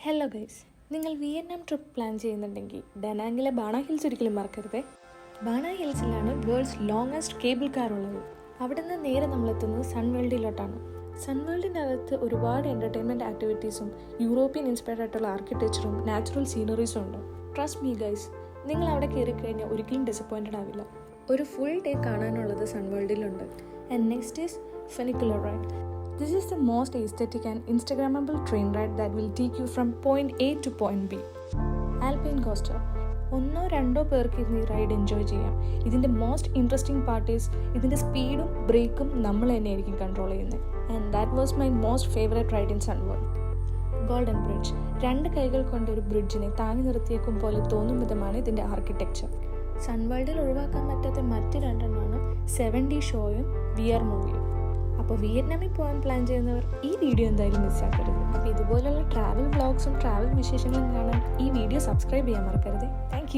Hello guys, നിങ്ങൾ Vietnam trip plan ചെയ്യുന്നുണ്ടെങ്കിൽ ഡനാങ്ങിലെ Bana hills ഒരിക്കലും മറക്കരുത്. Bana ഹിൽസിലാണ് worlds longest cable car ഉള്ളത്. അവിടെ നിന്ന് നേരെ നമ്മളെത്തുന്നത് സൺവേൾഡിലോട്ടാണ്. സൺവേൾഡിൻ്റെ അകത്ത് ഒരുപാട് എൻ്റർടൈൻമെൻറ്റ് ആക്ടിവിറ്റീസും യൂറോപ്യൻ ഇൻസ്പയർഡ് ആയിട്ടുള്ള ആർക്കിടെക്ചറും നാച്ചുറൽ സീനറീസും ഉണ്ട്. ട്രസ്റ്റ് മീ ഗൈസ്, നിങ്ങൾ അവിടെ കയറി കഴിഞ്ഞാൽ ഒരിക്കലും ഡിസപ്പോയിൻറ്റഡ് ആവില്ല. ഒരു ഫുൾ ഡേ കാണാനുള്ളത് സൺവേൾഡിലുണ്ട്. And next is funicular ride. This is the most aesthetic and Instagrammable train ride that will take you from point A to point B. Alpine Coaster. ഒന്നോ രണ്ടോ പേർക്ക് ഇരുന്ന് ഈ റൈഡ് എൻജോയ് ചെയ്യാം. ഇതിൻ്റെ മോസ്റ്റ് ഇൻട്രസ്റ്റിംഗ് പാർട്ട് ഈസ് ഇതിൻ്റെ സ്പീഡും ബ്രേക്കും നമ്മൾ തന്നെയായിരിക്കും കൺട്രോൾ ചെയ്യുന്നത്. And that was my most favourite ride in Sun World. Golden bridge. 2 കൈകൾ കൊണ്ട് ഒരു ബ്രിഡ്ജിനെ താങ്ങി നിർത്തിയേക്കും പോലെ തോന്നും വിധമാണ് ഇതിൻ്റെ ആർക്കിടെക്ചർ. സൺവേൾഡിൽ ഒഴിവാക്കാൻ പറ്റാത്ത മറ്റ് 2 7D ഷോയും VR മൂവിയും. അപ്പോൾ വിയറ്റ്നാമിൽ പോകാൻ പ്ലാൻ ചെയ്യുന്നവർ ഈ വീഡിയോ എന്തായാലും മിസ്സാക്കരുത്. അപ്പോൾ ഇതുപോലുള്ള ട്രാവൽ വ്ളോഗ്സും ട്രാവൽ വിശേഷങ്ങളും കാണാൻ ഈ വീഡിയോ സബ്സ്ക്രൈബ് ചെയ്യാൻ മറക്കരുത്. താങ്ക്